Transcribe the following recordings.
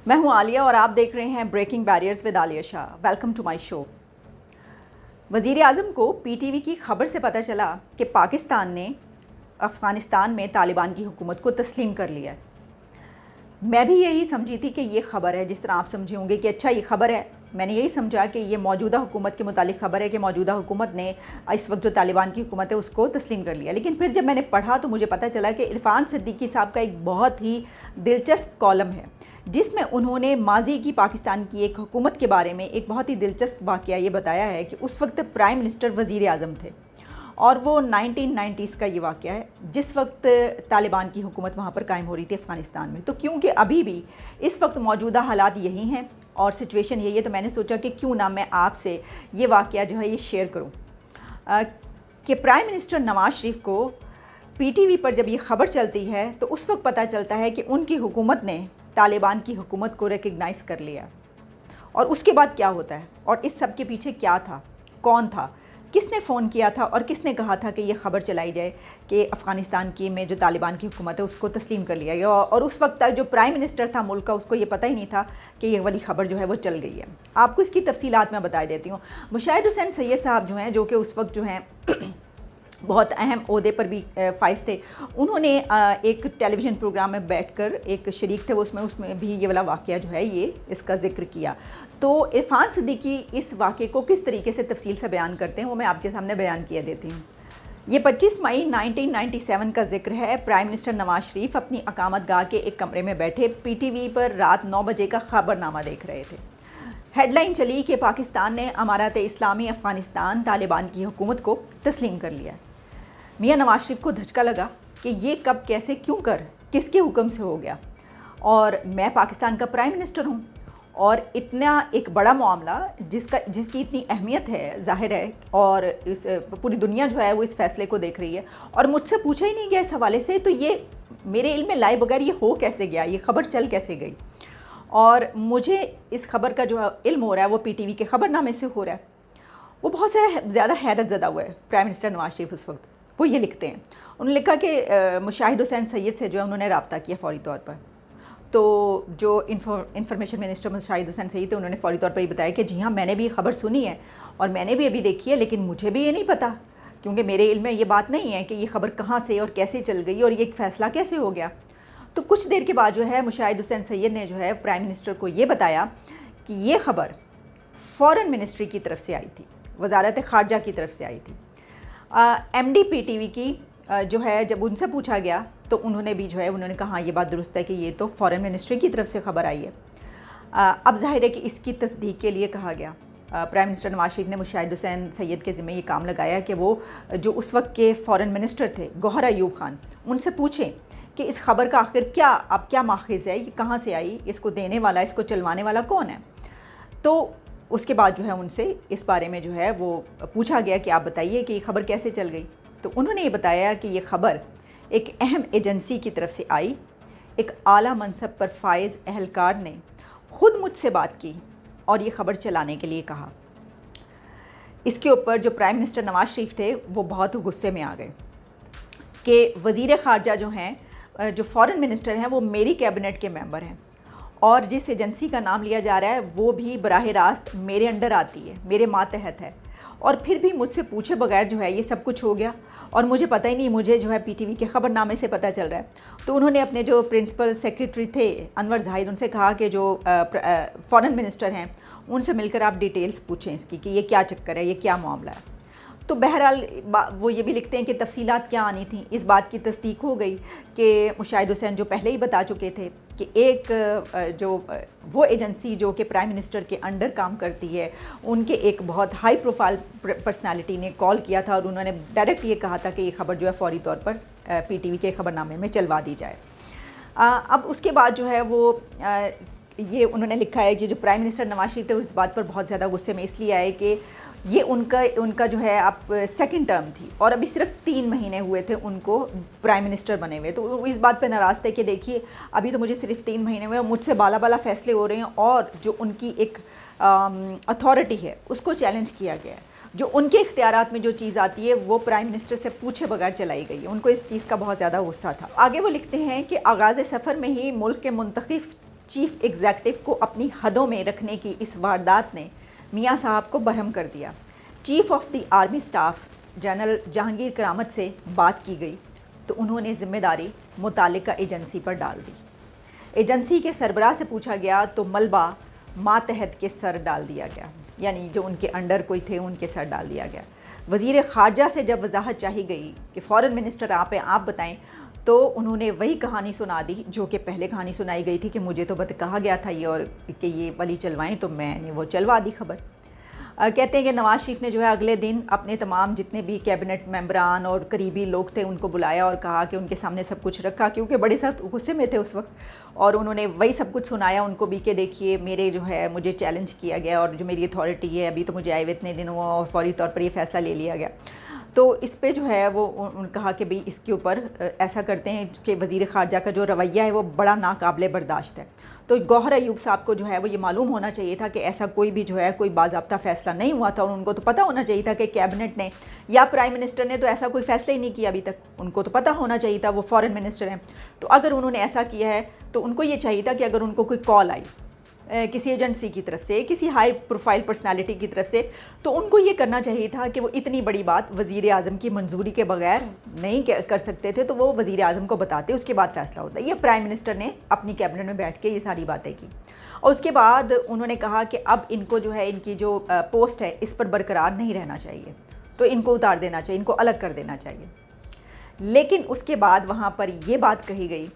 میں ہوں عالیہ اور آپ دیکھ رہے ہیں breaking barriers with Alia Shah. Welcome to my show. وزیر اعظم کو پی ٹی وی کی خبر سے پتہ چلا کہ پاکستان نے افغانستان میں طالبان کی حکومت کو تسلیم کر لیا ہے۔ میں بھی یہی سمجھی تھی کہ یہ خبر ہے، جس طرح آپ سمجھے ہوں گے کہ اچھا یہ خبر ہے۔ میں نے یہی سمجھا کہ یہ موجودہ حکومت کے متعلق خبر ہے کہ موجودہ حکومت نے اس وقت جو طالبان کی حکومت ہے اس کو تسلیم کر لیا۔ لیکن پھر جب میں نے پڑھا تو مجھے پتہ چلا کہ عرفان صدیقی صاحب کا ایک بہت ہی دلچسپ کالم ہے، جس میں انہوں نے ماضی کی پاکستان کی ایک حکومت کے بارے میں ایک بہت ہی دلچسپ واقعہ یہ بتایا ہے کہ اس وقت پرائم منسٹر وزیر اعظم تھے، اور وہ 1990s کا یہ واقعہ ہے جس وقت طالبان کی حکومت وہاں پر قائم ہو رہی تھی افغانستان میں۔ تو کیونکہ ابھی بھی اس وقت موجودہ حالات یہی ہیں اور سچویشن یہی ہے، تو میں نے سوچا کہ کیوں نہ میں آپ سے یہ واقعہ جو ہے یہ شیئر کروں کہ پرائم منسٹر نواز شریف کو پی ٹی وی پر جب یہ خبر چلتی ہے تو اس وقت پتہ چلتا ہے کہ ان کی حکومت نے طالبان کی حکومت کو ریکگنائز کر لیا، اور اس کے بعد کیا ہوتا ہے اور اس سب کے پیچھے کیا تھا، کون تھا، کس نے فون کیا تھا اور کس نے کہا تھا کہ یہ خبر چلائی جائے کہ افغانستان کی میں جو طالبان کی حکومت ہے اس کو تسلیم کر لیا گیا، اور اس وقت تک جو پرائم منسٹر تھا ملک کا اس کو یہ پتہ ہی نہیں تھا کہ یہ والی خبر جو ہے وہ چل گئی ہے۔ آپ کو اس کی تفصیلات میں بتا دیتی ہوں۔ مشاہد حسین سید صاحب جو ہیں، جو کہ اس وقت جو ہیں بہت اہم عہدے پر بھی فائز تھے، انہوں نے ایک ٹیلی ویژن پروگرام میں بیٹھ کر ایک شریک تھے، اس میں بھی یہ والا واقعہ جو ہے یہ اس کا ذکر کیا۔ تو عرفان صدیقی اس واقعے کو کس طریقے سے تفصیل سے بیان کرتے ہیں وہ میں آپ کے سامنے بیان کیا دیتی ہوں۔ یہ 25 مئی 1997 کا ذکر ہے۔ پرائم منسٹر نواز شریف اپنی اقامت گاہ کے ایک کمرے میں بیٹھے پی ٹی وی پر رات 9 بجے کا خبر نامہ دیکھ رہے تھے۔ ہیڈ لائن چلی کہ پاکستان نے امارات اسلامی افغانستان طالبان کی حکومت کو تسلیم کر لیا۔ میاں نواز شریف کو دھچکا لگا کہ یہ کب، کیسے، کیوں کر، کس کے حکم سے ہو گیا، اور میں پاکستان کا پرائم منسٹر ہوں، اور اتنا ایک بڑا معاملہ جس کی اتنی اہمیت ہے ظاہر ہے، اور پوری دنیا جو ہے وہ اس فیصلے کو دیکھ رہی ہے، اور مجھ سے پوچھا ہی نہیں گیا اس حوالے سے، تو یہ میرے علم میں لائے بغیر یہ ہو کیسے گیا، یہ خبر چل کیسے گئی، اور مجھے اس خبر کا جو علم ہو رہا ہے وہ پی ٹی وی کے خبر نامے سے ہو رہا ہے۔ وہ بہت زیادہ حیرت زدہ ہوا ہے پرائم منسٹر نواز شریف اس وقت۔ وہ یہ لکھتے ہیں، انہوں نے لکھا کہ مشاہد حسین سید سے جو ہے انہوں نے رابطہ کیا فوری طور پر۔ تو جو انفارمیشن منسٹر مشاہد حسین سید تھے انہوں نے فوری طور پر یہ بتایا کہ جی ہاں میں نے بھی یہ خبر سنی ہے اور میں نے بھی ابھی دیکھی ہے، لیکن مجھے بھی یہ نہیں پتہ، کیونکہ میرے علم میں یہ بات نہیں ہے کہ یہ خبر کہاں سے اور کیسے چل گئی اور یہ ایک فیصلہ کیسے ہو گیا۔ تو کچھ دیر کے بعد جو ہے مشاہد حسین سید نے جو ہے پرائم منسٹر کو یہ بتایا کہ یہ خبر فورن منسٹری کی طرف سے آئی تھی، وزارت خارجہ کی طرف سے آئی تھی۔ M D P T V کی جو ہے جب ان سے پوچھا گیا تو انہوں نے بھی جو ہے انہوں نے کہا ہاں یہ بات درست ہے کہ یہ تو فورن منسٹری کی طرف سے خبر آئی ہے۔ اب ظاہر ہے کہ اس کی تصدیق کے لیے کہا گیا، پرائم منسٹر نواز شریف نے مشاہد حسین سید کے ذمہ یہ کام لگایا کہ وہ جو اس وقت کے فورن منسٹر تھے گوہر ایوب خان، ان سے پوچھیں کہ اس خبر کا آخر کیا ماخذ ہے، یہ کہاں سے آئی، اس کو دینے والا، اس کو چلوانے والا کون ہے۔ تو اس کے بعد جو ہے ان سے اس بارے میں جو ہے وہ پوچھا گیا کہ آپ بتائیے کہ یہ خبر کیسے چل گئی۔ تو انہوں نے یہ بتایا کہ یہ خبر ایک اہم ایجنسی کی طرف سے آئی، ایک اعلیٰ منصب پر فائز اہلکار نے خود مجھ سے بات کی اور یہ خبر چلانے کے لیے کہا۔ اس کے اوپر جو پرائم منسٹر نواز شریف تھے وہ بہت غصے میں آ گئے کہ وزیر خارجہ جو ہیں، جو فورن منسٹر ہیں، وہ میری کیبنٹ کے ممبر ہیں، اور جس ایجنسی کا نام لیا جا رہا ہے وہ بھی براہ راست میرے انڈر آتی ہے، میرے ماتحت ہے، اور پھر بھی مجھ سے پوچھے بغیر جو ہے یہ سب کچھ ہو گیا اور مجھے پتہ ہی نہیں، مجھے جو ہے پی ٹی وی کے خبر نامے سے پتہ چل رہا ہے۔ تو انہوں نے اپنے جو پرنسپل سیکریٹری تھے انور زاہد، ان سے کہا کہ جو فورن منسٹر ہیں ان سے مل کر آپ ڈیٹیلز پوچھیں اس کی کہ یہ کیا چکر ہے، یہ کیا معاملہ ہے۔ تو بہرحال وہ یہ بھی لکھتے ہیں کہ تفصیلات کیا آنی تھیں، اس بات کی تصدیق ہو گئی کہ مشاہد حسین جو پہلے ہی بتا چکے تھے کہ ایک جو وہ ایجنسی جو کہ پرائم منسٹر کے انڈر کام کرتی ہے، ان کے ایک بہت ہائی پروفائل پرسنالٹی نے کال کیا تھا اور انہوں نے ڈائریکٹ یہ کہا تھا کہ یہ خبر جو ہے فوری طور پر پی ٹی وی کے خبر نامے میں چلوا دی جائے۔ اب اس کے بعد جو ہے وہ یہ انہوں نے لکھا ہے کہ جو پرائم منسٹر نواز شریف تھے اس بات پر بہت زیادہ غصے میں اس لیے آئے کہ یہ ان کا جو ہے اب سیکنڈ ٹرم تھی اور ابھی صرف 3 مہینے ہوئے تھے ان کو پرائم منسٹر بنے ہوئے، تو وہ اس بات پہ ناراض تھے کہ دیکھیے ابھی تو مجھے صرف 3 مہینے ہوئے اور مجھ سے بالا فیصلے ہو رہے ہیں، اور جو ان کی ایک اتھارٹی ہے اس کو چیلنج کیا گیا ہے، جو ان کے اختیارات میں جو چیز آتی ہے وہ پرائم منسٹر سے پوچھے بغیر چلائی گئی ہے۔ ان کو اس چیز کا بہت زیادہ غصہ تھا۔ آگے وہ لکھتے ہیں کہ آغاز سفر میں ہی ملک کے منتخب چیف ایگزیکٹو کو اپنی حدوں میں رکھنے کی اس واردات نے میاں صاحب کو برہم کر دیا۔ Chief of the army staff general Jahangir کرامت سے بات کی گئی تو انہوں نے ذمہ داری متعلقہ ایجنسی پر ڈال دی۔ ایجنسی کے سربراہ سے پوچھا گیا تو ملبہ ماتحت کے سر ڈال دیا گیا، یعنی جو ان کے انڈر کوئی تھے ان کے سر ڈال دیا گیا۔ وزیر خارجہ سے جب وضاحت چاہی گئی کہ فورن منسٹر آپ بتائیں، تو انہوں نے وہی کہانی سنا دی جو کہ پہلے کہانی سنائی گئی تھی کہ مجھے تو کہا گیا تھا یہ اور کہ یہ والی چلوائیں، تو میں نے وہ چلوا دی خبر۔ کہتے ہیں کہ نواز شریف نے جو ہے اگلے دن اپنے تمام جتنے بھی کیبنٹ ممبران اور قریبی لوگ تھے ان کو بلایا اور کہا کہ ان کے سامنے سب کچھ رکھا، کیونکہ بڑے سخت غصے میں تھے اس وقت، اور انہوں نے وہی سب کچھ سنایا ان کو بھی کہ دیکھیے میرے جو ہے مجھے چیلنج کیا گیا اور جو میری اتھارٹی ہے ابھی تو مجھے آئے ہوئے اتنے دنوں اور فوری طور پر یہ فیصلہ لے لیا گیا۔ تو اس پہ جو ہے وہ ان کہا کہ بھئی اس کے اوپر ایسا کرتے ہیں کہ وزیر خارجہ کا جو رویہ ہے وہ بڑا ناقابل برداشت ہے۔ تو گوہر ایوب صاحب کو جو ہے وہ یہ معلوم ہونا چاہیے تھا کہ ایسا کوئی بھی جو ہے کوئی باضابطہ فیصلہ نہیں ہوا تھا، اور ان کو تو پتہ ہونا چاہیے تھا کہ کیبنٹ نے یا پرائم منسٹر نے تو ایسا کوئی فیصلہ ہی نہیں کیا ابھی تک، ان کو تو پتہ ہونا چاہیے تھا، وہ فورن منسٹر ہیں۔ تو اگر انہوں نے ایسا کیا ہے تو ان کو یہ چاہیے تھا کہ اگر ان کو کوئی کال آئی کسی ایجنسی کی طرف سے، کسی ہائی پروفائل پرسنالٹی کی طرف سے، تو ان کو یہ کرنا چاہیے تھا کہ وہ اتنی بڑی بات وزیر اعظم کی منظوری کے بغیر نہیں کر سکتے تھے، تو وہ وزیر اعظم کو بتاتے، اس کے بعد فیصلہ ہوتا ہے۔ یہ پرائم منسٹر نے اپنی کیبنٹ میں بیٹھ کے یہ ساری باتیں کی، اور اس کے بعد انہوں نے کہا کہ اب ان کو جو ہے ان کی جو پوسٹ ہے اس پر برقرار نہیں رہنا چاہیے، تو ان کو اتار دینا چاہیے، ان کو الگ کر دینا چاہیے۔ لیکن اس کے بعد وہاں پر یہ بات کہی گئی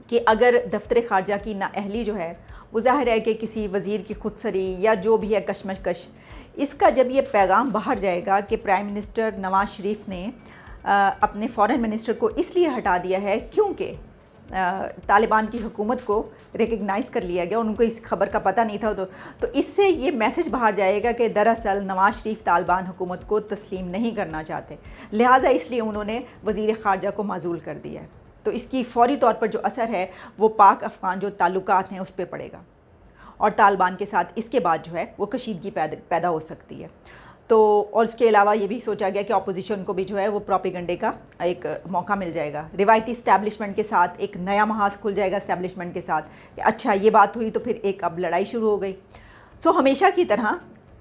کہ اگر دفتر خارجہ کی نااہلی جو ہے وہ ظاہر ہے کہ کسی وزیر کی خودسری یا جو بھی ہے کشمکش، اس کا جب یہ پیغام باہر جائے گا کہ پرائم منسٹر نواز شریف نے اپنے فورن منسٹر کو اس لیے ہٹا دیا ہے کیونکہ طالبان کی حکومت کو ریکگنائز کر لیا گیا، ان کو اس خبر کا پتہ نہیں تھا، تو اس سے یہ میسج باہر جائے گا کہ دراصل نواز شریف طالبان حکومت کو تسلیم نہیں کرنا چاہتے، لہٰذا اس لیے انہوں نے وزیر خارجہ کو معزول کر دیا ہے۔ تو اس کی فوری طور پر جو اثر ہے وہ پاک افغان جو تعلقات ہیں اس پہ پڑے گا، اور طالبان کے ساتھ اس کے بعد جو ہے وہ کشیدگی پیدا ہو سکتی ہے۔ تو اور اس کے علاوہ یہ بھی سوچا گیا کہ اپوزیشن کو بھی جو ہے وہ پروپیگنڈے کا ایک موقع مل جائے گا، روایتی اسٹیبلشمنٹ کے ساتھ ایک نیا محاذ کھل جائے گا اسٹیبلشمنٹ کے ساتھ کہ اچھا یہ بات ہوئی تو پھر ایک اب لڑائی شروع ہو گئی۔ سو ہمیشہ کی طرح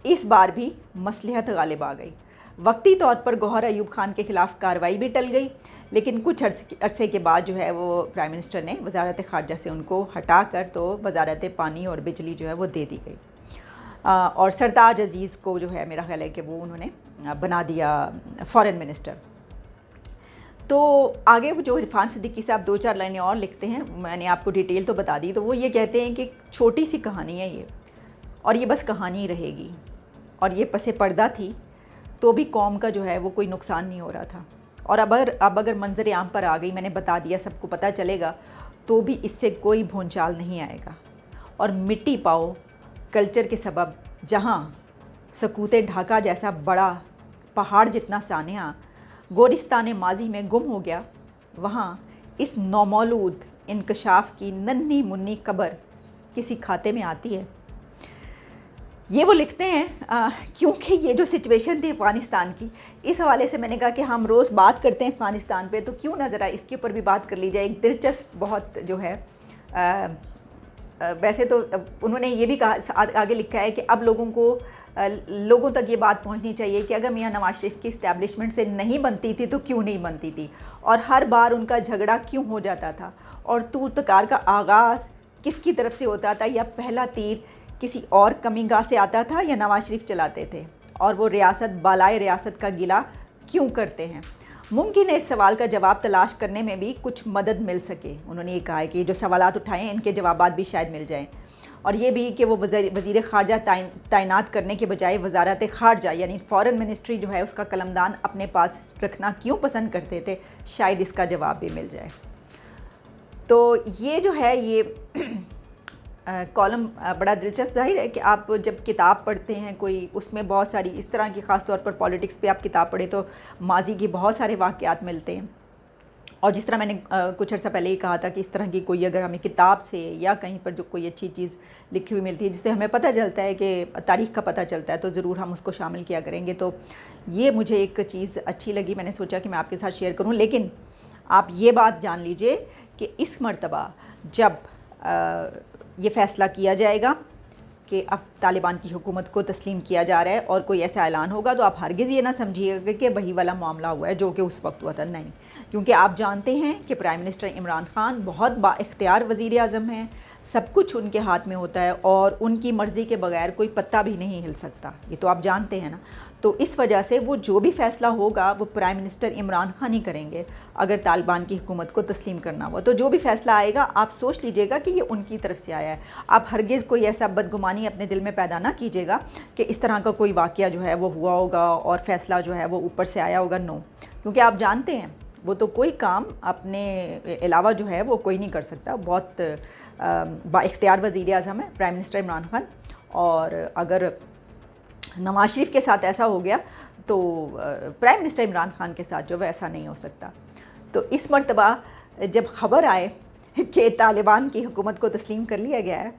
اس بار بھی مصلحت غالب آ گئی۔ وقتی طور پر گوہر ایوب خان کے خلاف کارروائی بھی ٹل گئی، لیکن کچھ عرصے کے بعد جو ہے وہ پرائم منسٹر نے وزارت خارجہ سے ان کو ہٹا کر تو وزارت پانی اور بجلی جو ہے وہ دے دی گئی، اور سرتاج عزیز کو جو ہے میرا خیال ہے کہ وہ انہوں نے بنا دیا فورن منسٹر۔ تو آگے جو عرفان صدیقی صاحب 2-4 لائنیں اور لکھتے ہیں، میں نے آپ کو ڈیٹیل تو بتا دی، تو وہ یہ کہتے ہیں کہ چھوٹی سی کہانی ہے یہ، اور یہ بس کہانی رہے گی، اور یہ پس پردہ تھی تو بھی قوم کا جو ہے وہ کوئی نقصان نہیں ہو رہا تھا، اور اب اگر منظر عام پر آ گئی، میں نے بتا دیا، سب کو پتہ چلے گا، تو بھی اس سے کوئی بھونچال نہیں آئے گا۔ اور مٹی پاؤ کلچر کے سبب جہاں سکوت ڈھاکہ جیسا بڑا پہاڑ جتنا سانحہ گورستان ماضی میں گم ہو گیا، وہاں اس نومولود انکشاف کی ننھی منی قبر کسی کھاتے میں آتی ہے۔ یہ وہ لکھتے ہیں کیونکہ یہ جو سچویشن تھی افغانستان کی، اس حوالے سے میں نے کہا کہ ہم روز بات کرتے ہیں افغانستان پہ، تو کیوں نہ ذرا اس کے اوپر بھی بات کر لی جائے۔ ایک دلچسپ بہت جو ہے ویسے تو انہوں نے یہ بھی کہا، آگے لکھا ہے کہ اب لوگوں تک یہ بات پہنچنی چاہیے کہ اگر میاں نواز شریف کی اسٹیبلشمنٹ سے نہیں بنتی تھی تو کیوں نہیں بنتی تھی، اور ہر بار ان کا جھگڑا کیوں ہو جاتا تھا، اور تور تکار کا آغاز کس کی طرف سے ہوتا تھا، یا پہلا تیر کسی اور کمی گاہ سے آتا تھا یا نواز شریف چلاتے تھے، اور وہ ریاست بالائے ریاست کا گلہ کیوں کرتے ہیں۔ ممکن ہے اس سوال کا جواب تلاش کرنے میں بھی کچھ مدد مل سکے۔ انہوں نے یہ کہا ہے کہ جو سوالات اٹھائے ہیں ان کے جوابات بھی شاید مل جائیں، اور یہ بھی کہ وہ وزیر خارجہ تعینات کرنے کے بجائے وزارت خارجہ یعنی فورن منسٹری جو ہے اس کا قلمدان اپنے پاس رکھنا کیوں پسند کرتے تھے، شاید اس کا جواب بھی مل جائے۔ تو یہ جو ہے یہ کالم بڑا دلچسپ ظاہر ہے کہ آپ جب کتاب پڑھتے ہیں کوئی، اس میں بہت ساری اس طرح کی، خاص طور پر پالیٹکس پہ آپ کتاب پڑھیں تو ماضی کی بہت سارے واقعات ملتے ہیں، اور جس طرح میں نے کچھ عرصہ پہلے ہی کہا تھا کہ اس طرح کی کوئی اگر ہمیں کتاب سے یا کہیں پر جو کوئی اچھی چیز لکھی ہوئی ملتی ہے جس سے ہمیں پتہ چلتا ہے کہ تاریخ کا پتہ چلتا ہے، تو ضرور ہم اس کو شامل کیا کریں گے۔ تو یہ مجھے ایک چیز اچھی لگی، میں نے سوچا کہ میں آپ کے ساتھ شیئر کروں۔ لیکن آپ یہ بات جان لیجئے کہ اس مرتبہ جب یہ فیصلہ کیا جائے گا کہ اب طالبان کی حکومت کو تسلیم کیا جا رہا ہے اور کوئی ایسا اعلان ہوگا تو آپ ہرگز یہ نہ سمجھیے گا کہ وہی والا معاملہ ہوا ہے جو کہ اس وقت ہوا تھا، نہیں، کیونکہ آپ جانتے ہیں کہ پرائم منسٹر عمران خان بہت با اختیار وزیر اعظم ہیں، سب کچھ ان کے ہاتھ میں ہوتا ہے اور ان کی مرضی کے بغیر کوئی پتہ بھی نہیں ہل سکتا، یہ تو آپ جانتے ہیں نا۔ تو اس وجہ سے وہ جو بھی فیصلہ ہوگا وہ پرائم منسٹر عمران خان ہی کریں گے اگر طالبان کی حکومت کو تسلیم کرنا ہوا، تو جو بھی فیصلہ آئے گا آپ سوچ لیجئے گا کہ یہ ان کی طرف سے آیا ہے۔ آپ ہرگز کوئی ایسا بدگمانی اپنے دل میں پیدا نہ کیجیے گا کہ اس طرح کا کوئی واقعہ جو ہے وہ ہوا ہوگا اور فیصلہ جو ہے وہ اوپر سے آیا ہوگا، نو، کیونکہ آپ جانتے ہیں وہ تو کوئی کام اپنے علاوہ جو ہے وہ کوئی نہیں کر سکتا، بہت با اختیار وزیر اعظم ہے پرائم منسٹر عمران خان، اور اگر نواز شریف کے ساتھ ایسا ہو گیا تو پرائم منسٹر عمران خان کے ساتھ جو ہے ایسا نہیں ہو سکتا۔ تو اس مرتبہ جب خبر آئے کہ طالبان کی حکومت کو تسلیم کر لیا گیا ہے